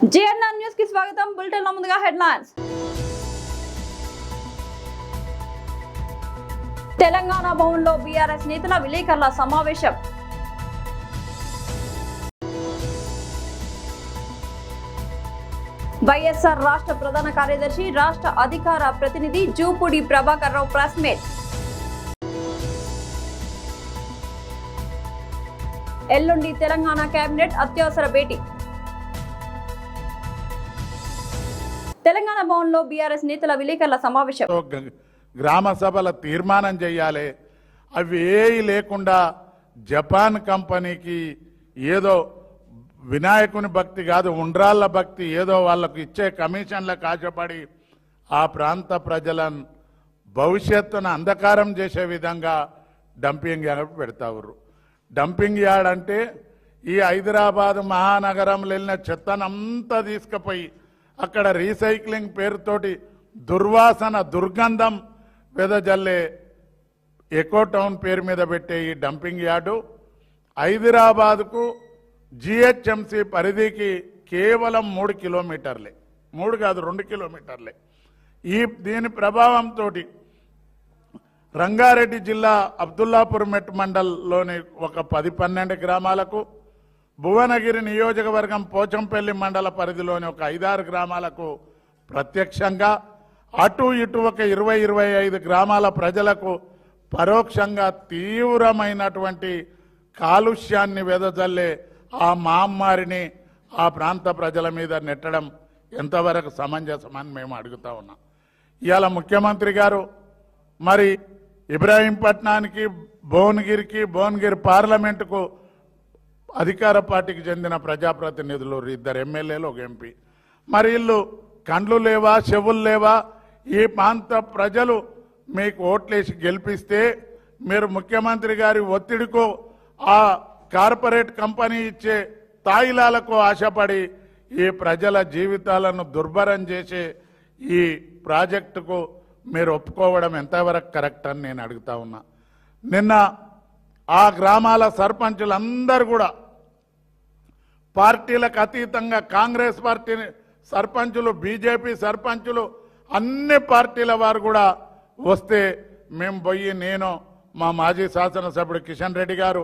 JNN news కి స్వాగతం. Bulletin లో ముందుగా హెడ్లైన్స్. తెలంగాణ భవన్లో బీఆర్ఎస్ నేతల విలేకరుల సమావేశం. వైఎస్ఆర్ రాష్ట్ర ప్రధాన కార్యదర్శి రాష్ట్ర అధికార ప్రతినిధి జూపూడి ప్రభాకర్ రావు ప్రెస్ మీట్. ఎల్లుండి తెలంగాణ కేబినెట్ అత్యవసర భేటీ. తెలంగాణ భవన్లో బీఆర్ఎస్ నేతల విలేకరుల సమావేశం. గ్రామ సభల తీర్మానం చేయాలి. అవి ఏవి లేకుండా జపాన్ కంపెనీకి ఏదో వినాయకుని భక్తి కాదు, ఉండ్రాళ్ళ భక్తి, ఏదో వాళ్ళకు ఇచ్చే కమిషన్లకు ఆశపడి ఆ ప్రాంత ప్రజల భవిష్యత్తును అంధకారం చేసే విధంగా డంపింగ్ యార్డ్ పెడతారు. డంపింగ్ యార్డ్ అంటే ఈ హైదరాబాద్ మహానగరంలో వెళ్ళిన చెత్తనంతా తీసుకుపోయి అక్కడ రీసైక్లింగ్ పేరుతోటి దుర్వాసన దుర్గంధం వెదజల్లే ఎకో టౌన్ పేరు మీద పెట్టే ఈ డంపింగ్ యార్డు హైదరాబాద్కు జిహెచ్ఎంసి పరిధికి కేవలం 3 కిలోమీటర్లే, 3 కాదు 2 కిలోమీటర్లే. దీని ప్రభావంతో రంగారెడ్డి జిల్లా అబ్దుల్లాపూర్ మెట్ మండల్లోని ఒక 10-12 గ్రామాలకు, భువనగిరి నియోజకవర్గం పోచంపల్లి మండల పరిధిలోని ఒక 5-6 గ్రామాలకు ప్రత్యక్షంగా, అటు ఇటు ఒక 20-25 గ్రామాల ప్రజలకు పరోక్షంగా తీవ్రమైనటువంటి కాలుష్యాన్ని వెదజల్లే ఆ మహమ్మారిని ఆ ప్రాంత ప్రజల మీద నెట్టడం ఎంతవరకు సమంజసమని మేము అడుగుతా ఉన్నాం. ఇవాళ ముఖ్యమంత్రి గారు మరి ఇబ్రాహీంపట్నానికి, భువనగిరి పార్లమెంటుకు అధికార పార్టీకి చెందిన ప్రజాప్రతినిధులు 2 ఎమ్మెల్యేలు, 1 ఎంపీ. మరి వీళ్ళు కండ్లు లేవా, చెవులు లేవా? ఈ ప్రాంత ప్రజలు మీకు ఓట్లేసి గెలిపిస్తే మీరు ముఖ్యమంత్రి గారి ఒత్తిడికో ఆ కార్పొరేట్ కంపెనీ ఇచ్చే తాయిలాలకు ఆశపడి ఈ ప్రజల జీవితాలను దుర్భరం చేసే ఈ ప్రాజెక్టుకు మీరు ఒప్పుకోవడం ఎంతవరకు కరెక్ట్ అని నేను అడుగుతా ఉన్నా. నిన్న ఆ గ్రామాల సర్పంచులందరూ కూడా పార్టీలకు అతీతంగా, కాంగ్రెస్ పార్టీ సర్పంచులు, బీజేపీ సర్పంచులు, అన్ని పార్టీల వారు కూడా వస్తే మేము పోయి, నేను, మా మాజీ శాసనసభ్యుడు కిషన్ రెడ్డి గారు,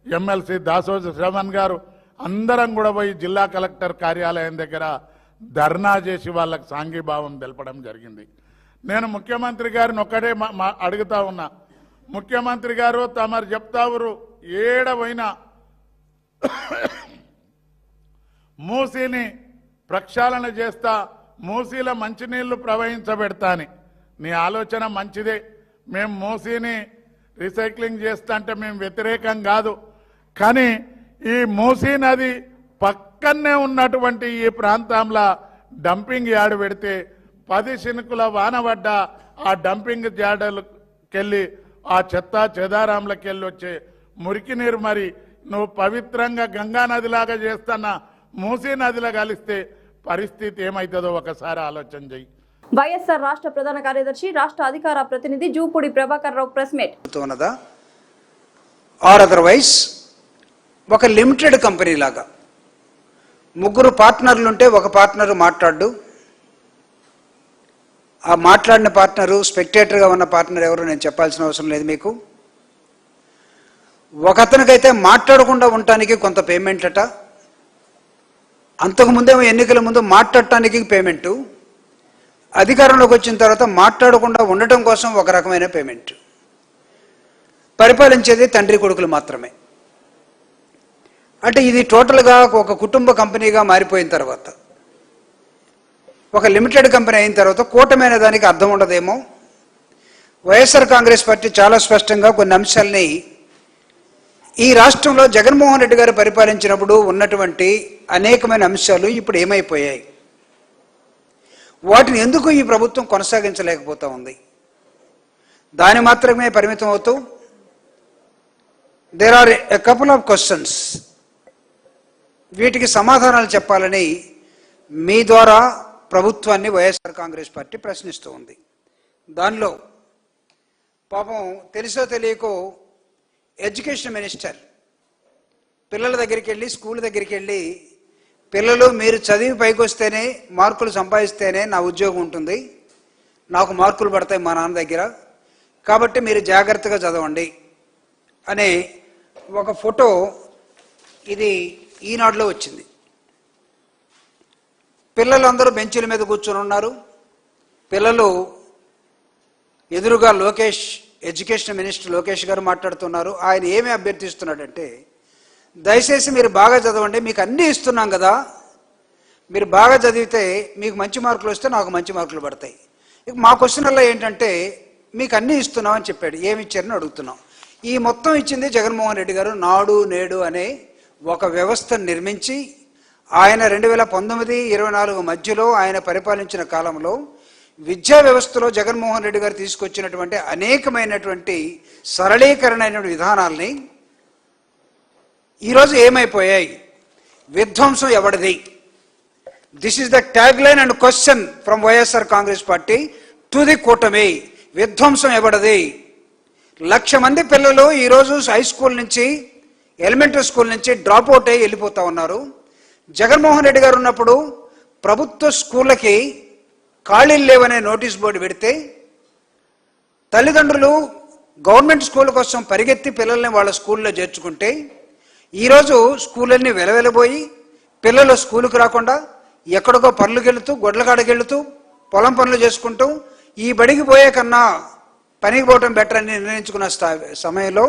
ఎమ్మెల్సీ దాసోజు శ్రవణ్ గారు అందరం కూడా పోయి జిల్లా కలెక్టర్ కార్యాలయం దగ్గర ధర్నా చేసి వాళ్ళకు సాంఘీభావం తెలపడం జరిగింది. నేను ముఖ్యమంత్రి గారిని ఒక్కడే అడుగుతా ఉన్నా. ముఖ్యమంత్రి గారు తమరు చెప్తావురు ఏడవైనా మూసీని ప్రక్షాళన చేస్తా, మూసీల మంచినీళ్లు ప్రవహించబెడతా అని. నీ ఆలోచన మంచిదే. మేము మూసీని రీసైక్లింగ్ చేస్తా అంటే మేము వ్యతిరేకం కాదు. కానీ ఈ మూసీ నది పక్కనే ఉన్నటువంటి ఈ ప్రాంతంలో డంపింగ్ యార్డ్ పెడితే 10 చినుకుల వాన పడ్డ ఆ డంపింగ్ యార్డులకెళ్ళి ఆ చెత్త చెదారాంలకెళ్ళి వచ్చే మురికి నీరు మరి నువ్వు పవిత్రంగా గంగా నదిలాగా చేస్తున్న మూసీ నదిలో కలిస్తే పరిస్థితి ఏమవుతుందో ఒకసారి ఆలోచన చెయ్యి. వైఎస్ఆర్ రాష్ట్ర ప్రధాన కార్యదర్శి రాష్ట్ర అధికార ప్రతినిధి Jupudi Prabhakar Rao press meet. Or otherwise ఒక లిమిటెడ్ కంపెనీ లాగా 3 పార్ట్నర్లు ఉంటే ఒక పార్ట్నరు మాట్లాడు, ఆ మాట్లాడిన పార్ట్నరు స్పెక్టేటర్గా ఉన్న పార్ట్నర్ ఎవరు నేను చెప్పాల్సిన అవసరం లేదు మీకు. ఒకతనికైతే మాట్లాడకుండా ఉండటానికి కొంత పేమెంట్ అట, అంతకుముందేమో ఎన్నికల ముందు మాట్లాడటానికి పేమెంటు, అధికారంలోకి వచ్చిన తర్వాత మాట్లాడకుండా ఉండటం కోసం ఒక రకమైన పేమెంట్. పరిపాలించేది తండ్రి కొడుకులు మాత్రమే. అంటే ఇది టోటల్గా ఒక కుటుంబ కంపెనీగా మారిపోయిన తర్వాత, ఒక లిమిటెడ్ కంపెనీ అయిన తర్వాత కూటమి అనే దానికి అర్థం ఉండదేమో. వైఎస్ఆర్ కాంగ్రెస్ పార్టీ చాలా స్పష్టంగా కొన్ని అంశాలని ఈ రాష్ట్రంలో జగన్మోహన్ రెడ్డి గారు పరిపాలించినప్పుడు ఉన్నటువంటి అనేకమైన అంశాలు ఇప్పుడు ఏమైపోయాయి, వాటిని ఎందుకు ఈ ప్రభుత్వం కొనసాగించలేకపోతూ ఉంది, దాని మాత్రమే పరిమితం అవుతూ there are a couple of questions, వీటికి సమాధానాలు చెప్పాలని మీ ద్వారా ప్రభుత్వాన్ని వైఎస్ఆర్ కాంగ్రెస్ పార్టీ ప్రశ్నిస్తూ ఉంది. దానిలో పాపం తెలుసో తెలియకో ఎడ్యుకేషన్ మినిస్టర్ పిల్లల దగ్గరికి వెళ్ళి, స్కూల్ దగ్గరికి వెళ్ళి పిల్లలు మీరు చదివి పైకి వస్తేనే మార్కులు సంపాదిస్తేనే నా ఉద్యోగం ఉంటుంది, నాకు మార్కులు పడతాయి మా నాన్న దగ్గర, కాబట్టి మీరు జాగ్రత్తగా చదవండి అనే ఒక ఫోటో ఇది ఈనాడులో వచ్చింది. పిల్లలందరూ బెంచీల మీద కూర్చొని ఉన్నారు. పిల్లలు ఎదురుగా లోకేష్, ఎడ్యుకేషన్ మినిస్టర్ లోకేష్ గారు మాట్లాడుతున్నారు. ఆయన ఏమి అభ్యర్థిస్తున్నాడంటే, దయచేసి మీరు బాగా చదవండి, మీకు అన్నీ ఇస్తున్నాం కదా, మీరు బాగా చదివితే మీకు మంచి మార్కులు వస్తే నాకు మంచి మార్కులు పడతాయి. మా క్వశ్చన్లో ఏంటంటే మీకు అన్నీ ఇస్తున్నాం అని చెప్పాడు. ఏమి ఇచ్చారని అడుగుతున్నాం. ఈ మొత్తం ఇచ్చింది జగన్మోహన్ రెడ్డి గారు. నాడు నేడు అనే ఒక వ్యవస్థను నిర్మించి ఆయన 2019-24 మధ్యలో ఆయన పరిపాలించిన కాలంలో విద్యా వ్యవస్థలో జగన్మోహన్ రెడ్డి గారు తీసుకొచ్చినటువంటి అనేకమైనటువంటి సరళీకరణ విధానాల్ని ఈరోజు ఏమైపోయాయి? విధ్వంసం ఎవడిది? This is the tag line and question from YSR Congress Party to the కూటమి. విధ్వంసం ఎవడిది? 1,00,000 మంది పిల్లలు ఈరోజు హై స్కూల్ నుంచి, ఎలిమెంటరీ స్కూల్ నుంచి డ్రాప్ అవుట్ అయ్యి వెళ్ళిపోతా ఉన్నారు. జగన్మోహన్ రెడ్డి గారు ఉన్నప్పుడు ప్రభుత్వ స్కూళ్ళకి ఖాళీలు లేవనే నోటీస్ బోర్డు పెడితే తల్లిదండ్రులు గవర్నమెంట్ స్కూల్ కోసం పరిగెత్తి పిల్లల్ని వాళ్ళ స్కూల్లో చేర్చుకుంటే ఈరోజు స్కూళ్ళన్నీ వెలవెలబోయి పిల్లలు స్కూలుకు రాకుండా ఎక్కడికో పనులకు వెళుతూ, గొడ్లకాడకి వెళుతూ, పొలం పనులు చేసుకుంటూ ఈ బడికి పోయే కన్నా పనికి పోవటం బెటర్ అని నిర్ణయించుకున్న సమయంలో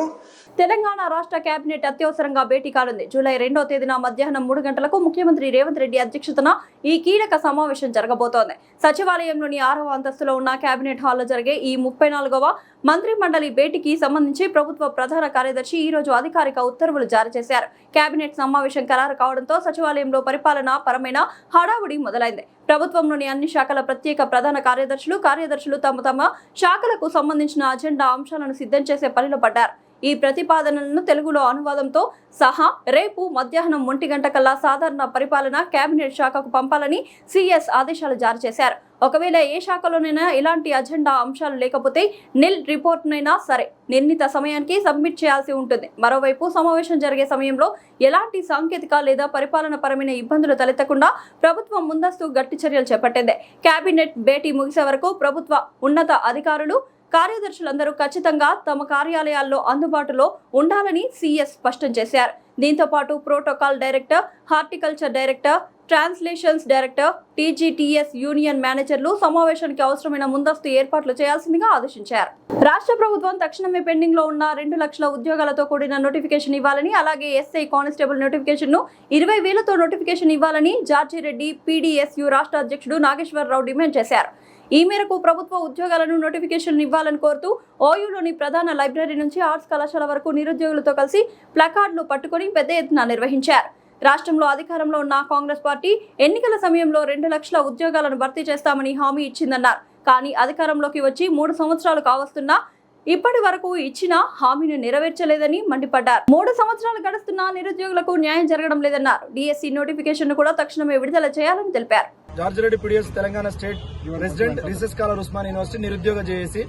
తెలంగాణ రాష్ట్ర కేబినెట్ అత్యవసరంగా భేటీ కానుంది. జూలై 2వ తేదీన మధ్యాహ్నం 3 గంటలకు ముఖ్యమంత్రి రేవంత్ రెడ్డి అధ్యక్షతన ఈ కీలక సమావేశం జరగబోతోంది. సచివాలయంలోని 6వ అంతస్తులో ఉన్న కేబినెట్ హాల్లో జరిగే ఈ 34వ మంత్రి మండలి భేటీకి సంబంధించి ప్రభుత్వ ప్రధాన కార్యదర్శి ఈ రోజు అధికారిక ఉత్తర్వులు జారీ చేశారు. కేబినెట్ సమావేశం ఖరారు కావడంతో సచివాలయంలో పరిపాలన పరమైన హడావుడి మొదలైంది. ప్రభుత్వంలోని అన్ని శాఖల ప్రత్యేక ప్రధాన కార్యదర్శులు తమ తమ శాఖలకు సంబంధించిన అజెండా అంశాలను సిద్ధం చేసే పనిలో పడ్డారు. ఈ ప్రతిపాదనలను తెలుగులో అనువాదంతో సహా రేపు మధ్యాహ్నం 1 గంటకల్లా సాధారణ పరిపాలన కేబినెట్ శాఖకు పంపాలని సిఎస్ ఆదేశాలు జారీ చేశారు. ఒకవేళ ఏ శాఖలోనైనా ఇలాంటి అజెండా అంశాలు లేకపోతే నిల్ రిపోర్ట్నైనా సరే నిర్ణీత సమయానికి సబ్మిట్ చేయాల్సి ఉంటుంది. మరోవైపు సమావేశం జరిగే సమయంలో ఎలాంటి సాంకేతిక లేదా పరిపాలన పరమైన ఇబ్బందులు తలెత్తకుండా ప్రభుత్వం ముందస్తు గట్టి చర్యలు చేపట్టింది. కేబినెట్ భేటీ ముగిసే వరకు ప్రభుత్వ ఉన్నత అధికారులు, కార్యదర్శులందరూ ఖచ్చితంగా తమ కార్యాలయాల్లో అందుబాటులో ఉండాలని సీఎస్ స్పష్టం చేశారు. దీంతో పాటు protocol director, horticulture director, translations director, TGTS union మేనేజర్లు సమావేశానికి అవసరమైన ముందస్తు ఏర్పాట్లు చేయాల్సిందిగా ఆదేశించారు. రాష్ట్ర ప్రభుత్వం తక్షణమే పెండింగ్ లో ఉన్న 2 లక్షల ఉద్యోగాలతో కూడిన నోటిఫికేషన్ ఇవ్వాలని, అలాగే ఎస్ఐ కానిస్టేబుల్ నోటిఫికేషన్ ను 20,000తో నోటిఫికేషన్ ఇవ్వాలని జార్జిరెడ్డి పీడీఎస్యు రాష్ట్ర అధ్యక్షుడు నాగేశ్వరరావు డిమాండ్ చేశారు. ఈ మేరకు ప్రభుత్వ ఉద్యోగాలను నోటిఫికేషన్ ఇవ్వాలని కోరుతూ ఓయూలోని ప్రధాన లైబ్రరీ నుంచి ఆర్ట్స్ కళాశాల వరకు నిరుద్యోగులతో కలిసి ప్లకార్డులు పట్టుకుని పెద్ద ఎత్తున నిర్వహించారు. రాష్ట్రంలో అధికారంలో ఉన్న కాంగ్రెస్ పార్టీ ఎన్నికల సమయంలో 2 లక్షల ఉద్యోగాలను భర్తీ చేస్తామని హామీ ఇచ్చిందన్నారు. కానీ అధికారంలోకి వచ్చి 3 సంవత్సరాలు కావస్తున్నా ఇప్పటి వరకు ఇచ్చిన హామీని నెరవేర్చలేదని మండిపడ్డారు. 3 సంవత్సరాలు గడుస్తున్నా నిరుద్యోగులకు న్యాయం జరగడం లేదన్నారు. డిఎస్సి నోటిఫికేషన్ కూడా తక్షణమే విడుదల చేయాలని తెలిపారు. George Reddy PDS Telangana state president, research scholar Osman university నిరుద్యోగ జేఏసీ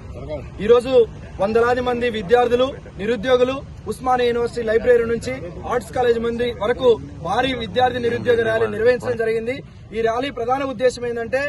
ఈ రోజు వందలాది మంది విద్యార్థులు, నిరుద్యోగులు ఉస్మానియా యూనివర్సిటీ లైబ్రరీ నుంచి ఆర్ట్స్ కాలేజ్ మంది వరకు భారీ విద్యార్థి నిరుద్యోగ ర్యాలీ నిర్వహించడం జరిగింది. ఈ ర్యాలీ ప్రధాన ఉద్దేశం ఏంటంటే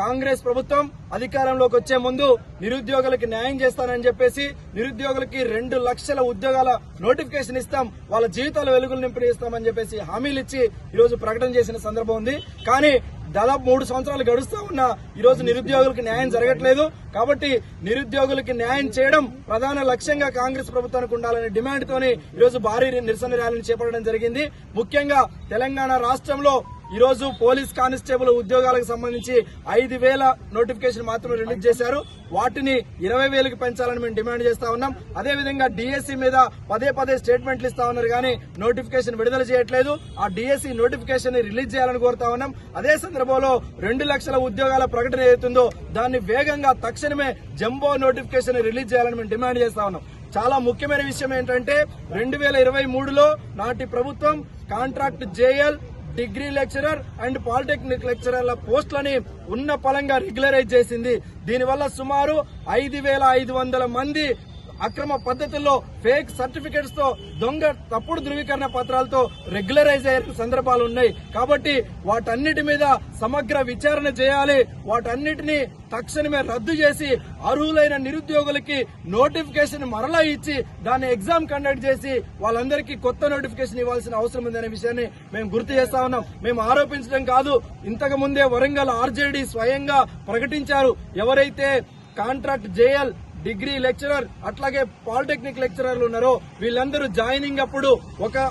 కాంగ్రెస్ ప్రభుత్వం అధికారంలోకి వచ్చే ముందు నిరుద్యోగులకి న్యాయం చేస్తానని చెప్పేసి నిరుద్యోగులకి 2 లక్షల ఉద్యోగాల నోటిఫికేషన్ ఇస్తాం, వాళ్ళ జీవితాల వెలుగులు నింపనిస్తామని చెప్పేసి హామీలు ఇచ్చి ఈ రోజు ప్రకటన చేసిన సందర్భం ఉంది. కానీ దాదాపు 3 సంవత్సరాలు గడుస్తూ ఉన్నా ఈ రోజు నిరుద్యోగులకు న్యాయం జరగట్లేదు. కాబట్టి నిరుద్యోగులకి న్యాయం చేయడం ప్రధాన లక్ష్యంగా కాంగ్రెస్ ప్రభుత్వానికి ఉండాలనే డిమాండ్ తోని ఈ రోజు భారీ నిరసన ర్యాలీని చేపట్టడం జరిగింది. ముఖ్యంగా తెలంగాణ రాష్ట్రంలో ఈ రోజు పోలీస్ కానిస్టేబుల్ ఉద్యోగాలకు సంబంధించి 5,000 నోటిఫికేషన్ మాత్రమే రిలీజ్ చేశారు. వాటిని 20,000కి పెంచాలని మేము డిమాండ్ చేస్తా ఉన్నాం. అదేవిధంగా డిఎస్సి మీద పదే స్టేట్మెంట్లు ఇస్తా ఉన్నారు కానీ నోటిఫికేషన్ విడుదల చేయట్లేదు. ఆ డిఎస్సి నోటిఫికేషన్ ని రిలీజ్ చేయాలని కోరుతా ఉన్నాం. అదే సందర్భంలో 2 లక్షల ఉద్యోగాల ప్రకటన ఏదైతుందో దాన్ని వేగంగా తక్షణమే జంబో నోటిఫికేషన్ రిలీజ్ చేయాలని మేము డిమాండ్ చేస్తా ఉన్నాం. చాలా ముఖ్యమైన విషయం ఏంటంటే 2023లో నాటి ప్రభుత్వం contract JL, degree lecturer and polytechnic లెక్చరర్ల పోస్టులని ఉన్న పలంగా రెగ్యులరైజ్ చేసింది. దీనివల్ల సుమారు 5,500 మంది అక్రమ పద్ధతుల్లో ఫేక్ సర్టిఫికెట్స్ తో దొంగ తప్పుడు ధృవీకరణ పత్రాలతో రెగ్యులరైజ్ అయ్యే సందర్భాలు ఉన్నాయి. కాబట్టి వాటన్నిటి మీద సమగ్ర విచారణ చేయాలి. వాటన్నిటిని తక్షణమే రద్దు చేసి అర్హులైన నిరుద్యోగులకి నోటిఫికేషన్ మరలా ఇచ్చి దాన్ని ఎగ్జామ్ కండక్ట్ చేసి వాళ్ళందరికీ కొత్త నోటిఫికేషన్ ఇవ్వాల్సిన అవసరం ఉందనే విషయాన్ని మేము గుర్తు చేస్తా ఉన్నాం. మేము ఆరోపించడం కాదు, ఇంతకు ముందే వరంగల్ ఆర్జేడీ స్వయంగా ప్రకటించారు. ఎవరైతే కాంట్రాక్ట్ జేఎల్, డిగ్రీ లెక్చరర్ అట్లాగే పాలిటెక్నిక్ లెక్చరర్లు ఉన్నారో వీళ్ళందరూ జాయినింగ్ అప్పుడు ఒక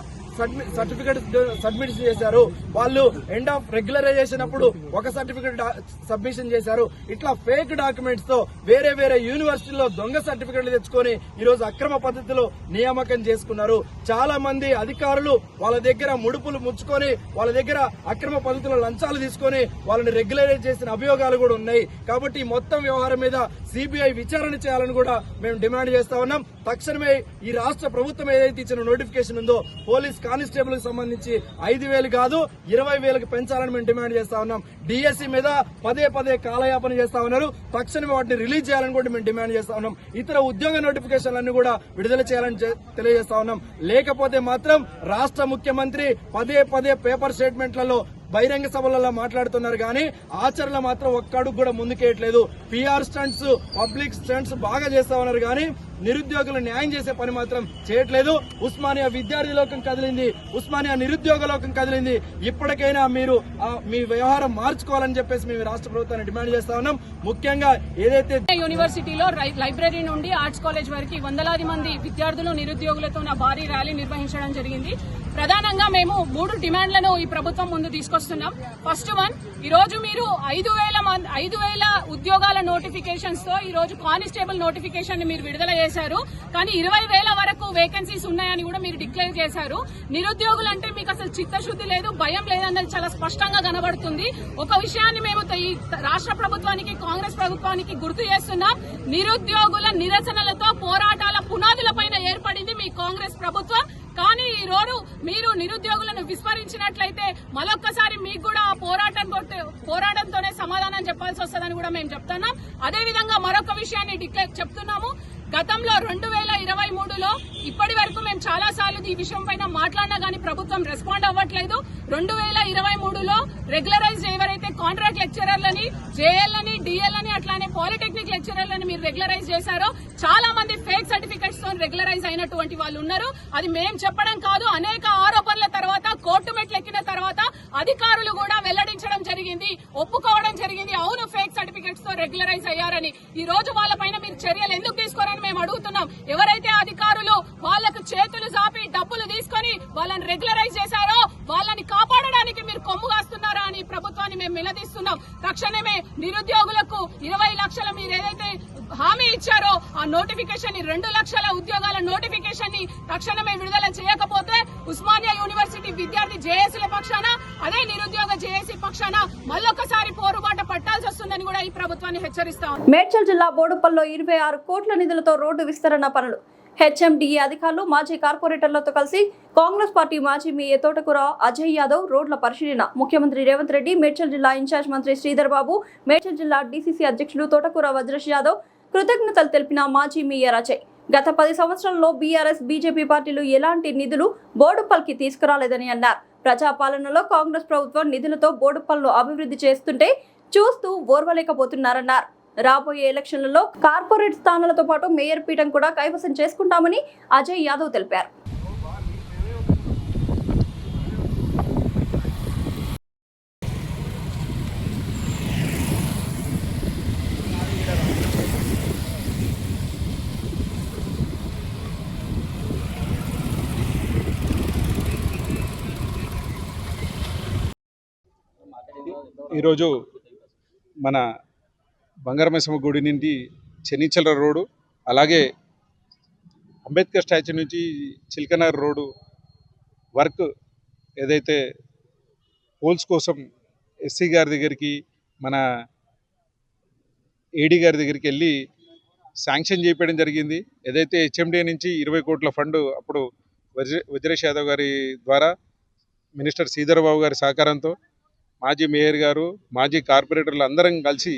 సర్టిఫికేట్ సబ్మిట్ చేశారు. వాళ్ళు ఎండ్ ఆఫ్ రెగ్యులరైజేషన్ అప్పుడు ఒక సర్టిఫికేట్ సబ్మిషన్ చేశారు. ఇట్లా ఫేక్ డాక్యుమెంట్స్ తో వేరే వేరే యూనివర్సిటీలో దొంగ సర్టిఫికెట్లు తెచ్చుకొని ఈ రోజు అక్రమ పద్ధతిలో నియామకం చేసుకున్నారు. చాలా మంది అధికారులు వాళ్ళ దగ్గర ముడుపులు ముచ్చుకొని వాళ్ళ దగ్గర అక్రమ పద్ధతిలో లంచాలు తీసుకొని వాళ్ళని రెగ్యులరైజ్ చేసిన అభియోగాలు కూడా ఉన్నాయి. కాబట్టి ఈ మొత్తం వ్యవహారం మీద సిబిఐ విచారణ చేయాలని కూడా మేము డిమాండ్ చేస్తా ఉన్నాం. తక్షణమే ఈ రాష్ట్ర ప్రభుత్వం ఏదైతే ఇచ్చిన నోటిఫికేషన్ ఉందో పోలీస్ కానిస్టేబుల్ కి సంబంధించి 5,000 కాదు 20,000 పెంచాలని మేము డిమాండ్ చేస్తా ఉన్నాం. డిఎస్సి మీద పదే కాలయాపన చేస్తా ఉన్నారు. తక్షణమే వాటిని రిలీజ్ చేయాలని కూడా మేము డిమాండ్ చేస్తా ఉన్నాం. ఇతర ఉద్యోగ నోటిఫికేషన్లన్నీ కూడా విడుదల చేయాలని తెలియజేస్తా ఉన్నాం. లేకపోతే మాత్రం రాష్ట్ర ముఖ్యమంత్రి పదే పేపర్ స్టేట్మెంట్లలో బహిరంగ సభలలో మాట్లాడుతున్నారు కానీ ఆచరణ మాత్రం ఒక్కడుగు కూడా ముందుకేయట్లేదు. పిఆర్ స్టంట్స్, పబ్లిక్ స్టంట్స్ బాగా చేస్తా ఉన్నారు కానీ నిరుద్యోగులు న్యాయం చేసే పని మాత్రం చేయట్లేదు. ఉస్మానియా విద్యార్థి లోకం కదిలింది, ఉస్మానియా నిరుద్యోగ లోకం కదిలింది. ఇప్పటికైనా మీరు మీ వ్యవహారం మార్చుకోవాలని చెప్పేసి మేము రాష్ట్ర ప్రభుత్వాన్ని డిమాండ్ చేస్తా ఉన్నాం. ముఖ్యంగా ఏదైతే యూనివర్సిటీలో లైబ్రరీ నుండి ఆర్ట్స్ కాలేజ్ వరకు వందలాది మంది విద్యార్థులు నిరుద్యోగులతో భారీ ర్యాలీ నిర్వహించడం జరిగింది. ప్రధానంగా మేము 3 డిమాండ్లను ఈ ప్రభుత్వం ముందు తీసుకొస్తున్నాం. ఫస్ట్ వన్, ఈ రోజు మీరు 5,000 ఉద్యోగాల నోటిఫికేషన్స్ తో ఈ రోజు కానిస్టేబుల్ నోటిఫికేషన్ ని మీరు విడుదల చేశారు. కానీ 20,000 వరకు వేకెన్సీస్ ఉన్నాయని కూడా మీరు డిక్లేర్ చేశారు. నిరుద్యోగులు అంటే మీకు అసలు చిత్తశుద్ది లేదు, భయం లేదన్నది చాలా స్పష్టంగా కనబడుతుంది. ఒక విషయాన్ని మేము ఈ రాష్ట్ర ప్రభుత్వానికి, కాంగ్రెస్ ప్రభుత్వానికి గుర్తు చేస్తున్నాం. నిరుద్యోగుల నిరసనలతో పోరాటాల పునాదులపైన ఏర్పడింది మీ కాంగ్రెస్ ప్రభుత్వం. కానీ ఈ రోజు మీరు నిరుద్యోగులను విస్మరించినట్లయితే మరొక్కసారి మీకు కూడా ఆ పోరాటంతోనే సమాధానం చెప్పాల్సి వస్తుందని కూడా మేము చెప్తున్నాం. అదేవిధంగా మరొక విషయాన్ని చెప్తున్నాము. గతంలో 2023లో ఇప్పటి వరకు మేము చాలా సార్లు ఈ విషయం పైన మాట్లాడినా గానీ ప్రభుత్వం రెస్పాండ్ అవ్వట్లేదు. 2023లో రెగ్యులరైజ్ ఎవరైతే కాంట్రాక్ట్ లెక్చరర్లని, జేఎల్ని, డిఎల్ని అట్లానే పాలిటెక్నిక్ లెక్చరర్లని మీరు రెగ్యులరైజ్ చేశారో చాలా మంది ఫేక్ సర్టిఫికెట్స్ తో రెగ్యులరైజ్ అయినటువంటి వాళ్ళు ఉన్నారు. అది మేం చెప్పడం కాదు, అనేక ఆరోపణల తర్వాత కోర్టు మెట్లు ఎక్కిన తర్వాత అధికారులు కూడా వెల్లడించడం జరిగింది, ఒప్పుకోవడం జరిగింది. అవును, ఫేక్ సర్టిఫికెట్స్ తో రెగ్యులరైజ్ అయ్యారని. ఈ రోజు వాళ్ళపైన మీరు చర్యలు ఎందుకు తీసుకోరని మేము అడుగుతున్నాం. ఎవరైతే అధికారులు వాళ్లకు చేతులు చాపి డబ్బులు తీసుకొని వాళ్ళని రెగ్యులరైజ్ చేశారో వాళ్ళని కాపాడడానికి మీరు కొమ్ము కాస్తున్నారా అని ప్రభుత్వాన్ని మేము నిలదీస్తున్నాం. తక్షణమే నిరుద్యోగులకు 20 లక్షల మీరు ఏదైతే హామీ ఇచ్చారో ఆ నోటిఫికేషన్ ని 2 లక్షల ఉద్యోగాల నోటిఫికేషన్ ని తక్షణమే విడుదల చేయకపోతే ఉస్మానియా యూనివర్సిటీ విద్యార్థి జేఏసీల పక్షాన, అదే నిరుద్యోగ జేఏసీ పక్షాన మళ్ళొకసారి పోరుబాట పట్టాల్సి వస్తుందని కూడా ఈ ప్రభుత్వాన్ని హెచ్చరిస్తాం. మేడ్చల్ జిల్లా బోడుపల్లో 26 కోట్ల నిధులతో రోడ్డు విస్తరణ పనులు. హెచ్ఎండిఏ అధికారులు, మాజీ కార్పొరేటర్లతో కలిసి కాంగ్రెస్ పార్టీ మాజీ మేయర్ తోటకూర అజయ్ యాదవ్ రోడ్ల పరిశీలన. ముఖ్యమంత్రి రేవంత్ రెడ్డి, మేడ్చల్ జిల్లా ఇన్ఛార్జ్ మంత్రి శ్రీధర్ బాబు, మేడ్చల్ జిల్లా డీసీసీ అధ్యక్షుడు తోటకూర వజ్రేష్ యాదవ్ కృతజ్ఞతలు తెలిపిన మాజీ మేయర్ అజయ్, గత 10 సంవత్సరాల్లో బీఆర్ఎస్, బీజేపీ పార్టీలు ఎలాంటి నిధులు బోడుపల్కి తీసుకురాలేదని అన్నారు. ప్రజాపాలనలో కాంగ్రెస్ ప్రభుత్వం నిధులతో బోడుపల్ను అభివృద్ధి చేస్తుంటే చూస్తూ ఓర్వలేకపోతున్నారన్నారు. రాబోయే ఎలక్షన్లలో కార్పొరేట్ స్థానాలతో పాటు మేయర్ పీఠం కూడా కైవసం చేసుకుంటామని అజయ్ యాదవ్ తెలిపారు. ఈరోజు మన బంగారమైసమ్మ గుడి నుండి చెన్నిచల రోడ్డు, అలాగే అంబేద్కర్ స్టాచ్యూ నుంచి చిల్కనగర్ రోడ్డు వర్క్ ఏదైతే పోల్స్ కోసం ఎస్సీ గారి దగ్గరికి, మన ఏడీ గారి దగ్గరికి వెళ్ళి శాంక్షన్ చేయించడం జరిగింది. ఏదైతే హెచ్ఎండిఏ నుంచి 20 కోట్ల ఫండ్ అప్పుడు వజ్రేష్ యాదవ్ గారి ద్వారా మినిస్టర్ శ్రీధర్ బాబు గారి సహకారంతో మాజీ మేయర్ గారు, మాజీ కార్పొరేటర్లు అందరం కలిసి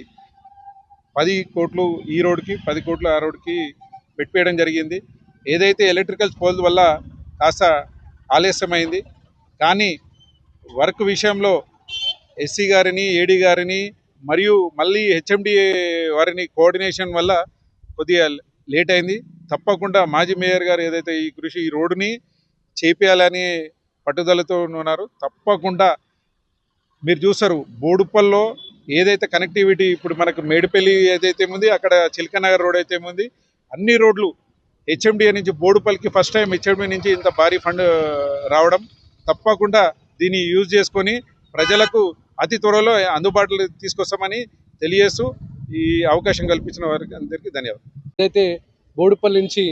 10 కోట్లు ఈ రోడ్డుకి, 10 కోట్లు ఆ రోడ్డుకి పెట్టేయడం జరిగింది. ఏదైతే ఎలక్ట్రికల్ పోల్ వల్ల కాస్త ఆలస్యమైంది, కానీ వర్క్ విషయంలో ఎస్సీ గారిని, ఏడీ గారిని మరియు మళ్ళీ హెచ్ఎండిఏ వారిని కోఆర్డినేషన్ వల్ల కొద్దిగా లేట్ అయింది. తప్పకుండా మాజీ మేయర్ గారు ఏదైతే ఈ రోడ్డుని చేపేయాలని పట్టుదలతో ఉన్నారు. తప్పకుండా మీరు చూస్తారు బోడుప్పల్లో ఏదైతే కనెక్టివిటీ ఇప్పుడు మనకు మేడిపల్లి ఏదైతే ఉంది, అక్కడ చిలకనగర్ రోడ్ అయితే ఉంది, అన్ని రోడ్లు హెచ్ఎండిఏ నుంచి బోడుపల్లికి ఫస్ట్ టైం హెచ్ఎండిఏ నుంచి ఇంత భారీ ఫండ్ రావడం. తప్పకుండా దీన్ని యూజ్ చేసుకొని ప్రజలకు అతి త్వరలో అందుబాటులో తీసుకొస్తామని తెలియజేస్తూ ఈ అవకాశం కల్పించిన వారికి అందరికీ ధన్యవాదాలు. ఏదైతే బోడుపల్లి నుంచి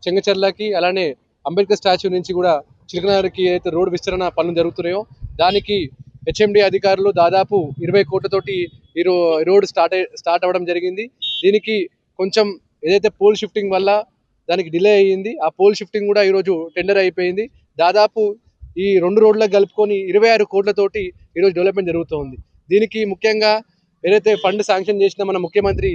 చెంగచెర్లకి అలానే అంబేద్కర్ స్టాచ్యూ నుంచి కూడా చిలకనగర్కి ఏదైతే రోడ్డు విస్తరణ పనులు జరుగుతున్నాయో దానికి హెచ్ఎండి అధికారులు దాదాపు 20 కోట్లతోటి ఈ రోడ్ స్టార్ట్ అవ్వడం జరిగింది. దీనికి కొంచెం ఏదైతే పోల్ షిఫ్టింగ్ వల్ల దానికి డిలే అయ్యింది. ఆ పోల్ షిఫ్టింగ్ కూడా ఈరోజు టెండర్ అయిపోయింది. దాదాపు ఈ 2 రోడ్లకు కలుపుకొని 26 కోట్లతోటి ఈరోజు డెవలప్మెంట్ జరుగుతుంది. దీనికి ముఖ్యంగా ఏదైతే ఫండ్ శాంక్షన్ చేసిన మన ముఖ్యమంత్రి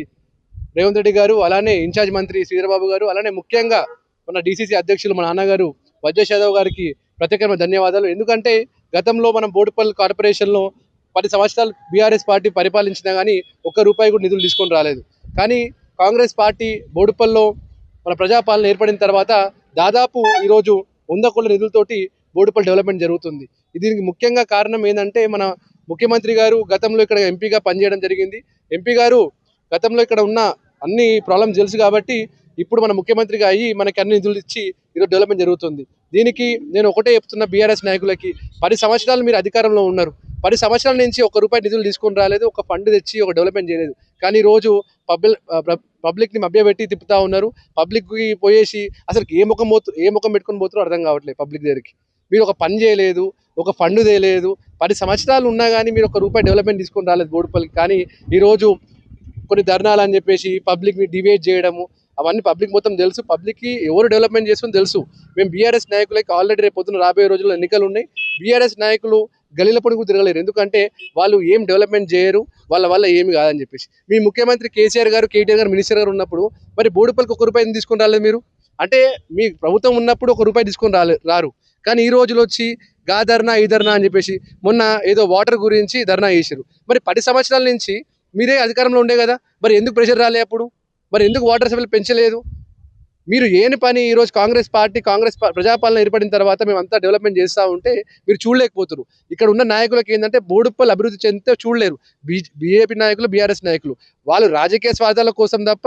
రేవంత్ రెడ్డి గారు, అలానే ఇన్ఛార్జ్ మంత్రి శ్రీధరబాబు గారు, అలానే ముఖ్యంగా మన డీసీసీ అధ్యక్షులు మన నాన్నగారు వజ్రేష్ యాదవ్ గారికి ప్రత్యేకమైన ధన్యవాదాలు. ఎందుకంటే గతంలో మనం బోడుపల్లి కార్పొరేషన్లో 10 సంవత్సరాలు బీఆర్ఎస్ పార్టీ పరిపాలించినా కానీ ₹1 కూడా నిధులు తీసుకొని రాలేదు. కానీ కాంగ్రెస్ పార్టీ బోడుపల్లో మన ప్రజాపాలన ఏర్పడిన తర్వాత దాదాపు ఈరోజు 100 కోట్ల నిధులతోటి బోడుపల్లి డెవలప్మెంట్ జరుగుతుంది. దీనికి ముఖ్యంగా కారణం ఏంటంటే మన ముఖ్యమంత్రి గారు గతంలో ఇక్కడ ఎంపీగా పనిచేయడం జరిగింది. ఎంపీ గారు గతంలో ఇక్కడ ఉన్న అన్ని ప్రాబ్లమ్స్ తెలుసు కాబట్టి ఇప్పుడు మన ముఖ్యమంత్రిగా అయ్యి మనకి అన్ని నిధులు ఇచ్చి ఈరోజు డెవలప్మెంట్ జరుగుతుంది. దీనికి నేను ఒకటే చెప్తున్న బీఆర్ఎస్ నాయకులకి, 10 సంవత్సరాలు మీరు అధికారంలో ఉన్నారు, 10 సంవత్సరాల నుంచి ₹1 నిధులు తీసుకొని రాలేదు, ఒక ఫండ్ తెచ్చి ఒక డెవలప్మెంట్ చేయలేదు. కానీ ఈరోజు పబ్లిక్ని మభ్యపెట్టి తిప్పుతా ఉన్నారు. పబ్లిక్కి పోయేసి అసలు ఏ ముఖం పెట్టుకొని పోతారో అర్థం కావట్లేదు. పబ్లిక్ దగ్గరికి మీరు ఒక పని చేయలేదు, ఒక ఫండ్ తేలేదు, 10 సంవత్సరాలు ఉన్నా కానీ మీరు ₹1 డెవలప్మెంట్ తీసుకొని రాలేదు బోడుపల్లికి. కానీ ఈరోజు కొన్ని ధర్నాలు అని చెప్పేసి పబ్లిక్ని డివైడ్ చేయడము అవన్నీ పబ్లిక్ మొత్తం తెలుసు. పబ్లిక్కి ఎవరు డెవలప్మెంట్ చేస్తుందో తెలుసు. మేము బీఆర్ఎస్ నాయకులకి ఆల్రెడీ రేపు పొద్దున రాబోయే రోజుల్లో ఎన్నికలు ఉన్నాయి. బీఆర్ఎస్ నాయకులు గలీల పొడుగు తిరగలేరు, ఎందుకంటే వాళ్ళు ఏం డెవలప్మెంట్ చేయరు, వాళ్ళ వల్ల ఏమి కాదని చెప్పేసి. మీ ముఖ్యమంత్రి కేసీఆర్ గారు, కేటీఆర్ గారు మినిస్టర్ గారు ఉన్నప్పుడు మరి బోడుపల్లికి ₹1 తీసుకొని రాలేదు మీరు. అంటే మీ ప్రభుత్వం ఉన్నప్పుడు ₹1 తీసుకొని రారు. కానీ ఈ రోజులు వచ్చి గా ధర్నా ఈ ధర్నా అని చెప్పేసి మొన్న ఏదో వాటర్ గురించి ధర్నా చేశారు. మరి 10 సంవత్సరాల నుంచి మీరే అధికారంలో ఉండే కదా, మరి ఎందుకు ప్రెషర్ రాలే అప్పుడు? మరి ఎందుకు వాటర్ సప్లై పెంచలేదు? మీరు ఏని పని ఈరోజు కాంగ్రెస్ ప్రజాపాలన ఏర్పడిన తర్వాత మేమంతా డెవలప్మెంట్ చేస్తూ ఉంటే మీరు చూడలేకపోతున్నారు. ఇక్కడ ఉన్న నాయకులకి ఏంటంటే బోడుపల్లి అభివృద్ధి చెందితే చూడలేరు. బీజేపీ నాయకులు, బీఆర్ఎస్ నాయకులు వాళ్ళు రాజకీయ స్వార్థాల కోసం తప్ప,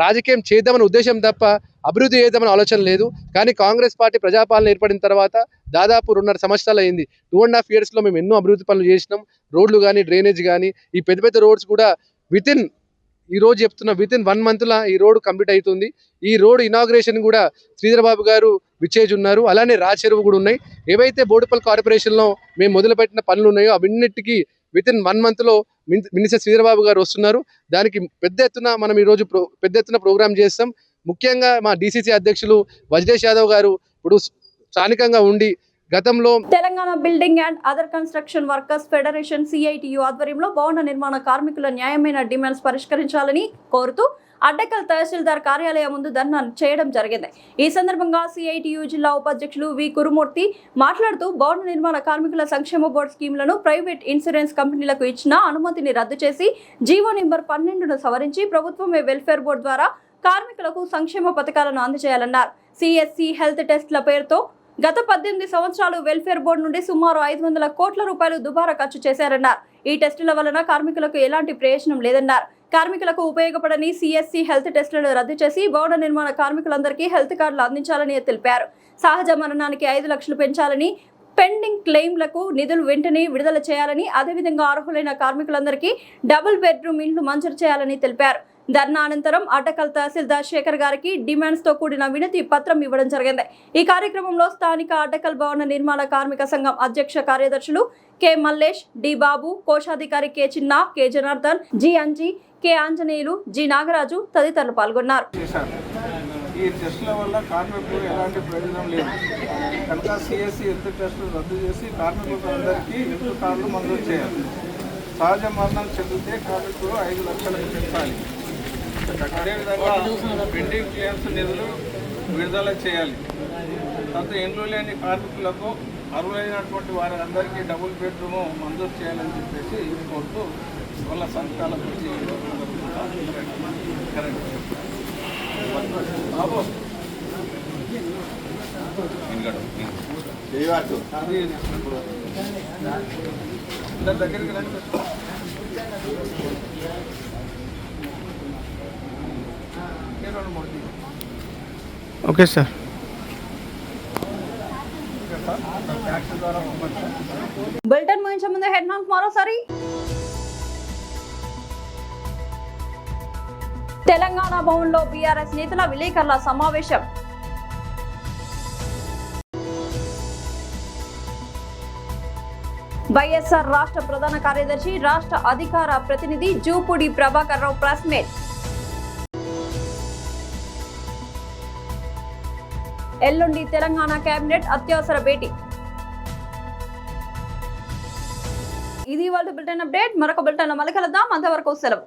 రాజకీయం చేద్దామనే ఉద్దేశం తప్ప అభివృద్ధి చేద్దామని ఆలోచన లేదు. కానీ కాంగ్రెస్ పార్టీ ప్రజాపాలన ఏర్పడిన తర్వాత దాదాపు 2.5 సంవత్సరాలు అయింది. 2.5 yearsలో మేము ఎన్నో అభివృద్ధి పనులు చేసినాం. రోడ్లు కానీ, డ్రైనేజ్ కానీ, ఈ పెద్ద పెద్ద రోడ్స్ కూడా వితిన్ 1 monthలో ఈ రోడ్ కంప్లీట్ అవుతుంది. ఈ రోడ్ ఇనాగ్రేషన్ కూడా శ్రీధరబాబు గారు విచ్చేజ్ ఉన్నారు. అలానే రాచెరువు కూడా ఉన్నాయి. ఏవైతే బోడుపల్లి కార్పొరేషన్లో మేము మొదలుపెట్టిన పనులు ఉన్నాయో అవన్నిటికీ వితిన్ 1 monthలో మినిస్టర్ శ్రీధరబాబు గారు వస్తున్నారు. దానికి పెద్ద ఎత్తున మనం ఈరోజు పెద్ద ఎత్తున ప్రోగ్రామ్ చేస్తాం. ముఖ్యంగా మా డీసీసీ అధ్యక్షులు వజ్రేష్ యాదవ్ గారు ఇప్పుడు స్థానికంగా ఉండి గతంలో Telangana building and other construction workers federation CITU ఆధ్వర్యంలో భవన నిర్మాణ కార్మికుల న్యాయమైన డిమాండ్స్ పరిష్కరించాలని కోరుతూ అడ్డకల్ తహసీల్దార్ కార్యాలయం ముందు ధర్నా చేయడం జరిగింది. ఈ సందర్భంగా CITU జిల్లా ఉపాధ్యక్షులు వి కురుమూర్తి మాట్లాడుతూ భవన నిర్మాణ కార్మికుల సంక్షేమ బోర్డు స్కీమ్లను ప్రైవేట్ ఇన్సూరెన్స్ కంపెనీలకు ఇచ్చిన అనుమతిని రద్దు చేసి జీవో నెంబర్ 12ను సవరించి ప్రభుత్వమే వెల్ఫేర్ బోర్డు ద్వారా కార్మికులకు సంక్షేమ పథకాలను అందజేయాలన్నారు. CSC హెల్త్ టెస్ట్ల పేరుతో గత 18 సంవత్సరాలు వెల్ఫేర్ బోర్డు నుండి సుమారు 500 కోట్ల రూపాయలు దుబారా ఖర్చు చేశారన్నారు. ఈ టెస్టుల వలన కార్మికులకు ఎలాంటి ప్రయోజనం లేదన్నారు. కార్మికులకు ఉపయోగపడని CSC హెల్త్ టెస్టులను రద్దు చేసి భవన నిర్మాణ కార్మికులందరికీ హెల్త్ కార్డులు అందించాలని తెలిపారు. సహజ మరణానికి 5 లక్షలు పెంచాలని, పెండింగ్ క్లెయిమ్లకు నిధులు వెంటనే విడుదల చేయాలని, అదేవిధంగా అర్హులైన కార్మికులందరికీ డబుల్ బెడ్రూమ్ ఇండ్లు మంజూరు చేయాలని తెలిపారు. ధర్నా అనంతరం అడ్డకల్ తహసీల్దార్ శేఖర్ గారికి డిమాండ్స్ తో కూడిన వినతి పత్రం ఇవ్వడం జరిగింది. ఈ కార్యక్రమంలో స్థానిక అడ్డకల్ భవన నిర్మాణ కార్మిక సంఘం అధ్యక్ష కార్యదర్శులు కె మల్లేష్, డి బాబు, కోశాధికారి కె చిన్న, K Janardhan, G Anji, K Anjaneyulu, G Nagaraju తదితరులు పాల్గొన్నారు. ఈ టెస్టుల వల్ల కార్మికులకు ఎలాంటి ప్రయోజనం లేదు కనుక CSC హెల్త్ టెస్టులు రద్దు చేసి కార్మికులందరికీ హెల్త్ కార్డులు మంజూరు చేయాలి. సహజ మరణం చెందితే కార్మికులు 5 లక్షలకు పెంచాలి. అదేవిధంగా పెండింగ్ క్లెయిమ్స్ నిధులు విడుదల చేయాలి. తర్వాత ఇండ్లు లేని కార్మికులకు అర్హులైనటువంటి వారి అందరికీ డబుల్ బెడ్రూమ్ మంజూరు చేయాలని చెప్పేసి కోరుతూ వాళ్ళ సంతకాల గురించి బాబు అది అందరి దగ్గరికి రండి. Okay sir. ట్యాక్స్ ద్వారా పంపండి. బులెటిన్ ముగించే ముందు హెడ్లైన్స్ మరోసారి. తెలంగాణ భవన్లో బీఆర్ఎస్ నేతల విలేకరుల సమావేశం. వైఎస్ఆర్ రాష్ట్ర ప్రధాన కార్యదర్శి రాష్ట్ర అధికార ప్రతినిధి జూపూడి ప్రభాకర్ రావు ప్రెస్ మీట్. ఎల్లుండి తెలంగాణ కేబినెట్ అత్యవసర భేటీ. ఇది వాళ్ళ బులెటిన్ అప్డేట్. మరొక బులెటిన్ లో మళ్ళీ కలుద్దాం. అంతవరకు సెలవు.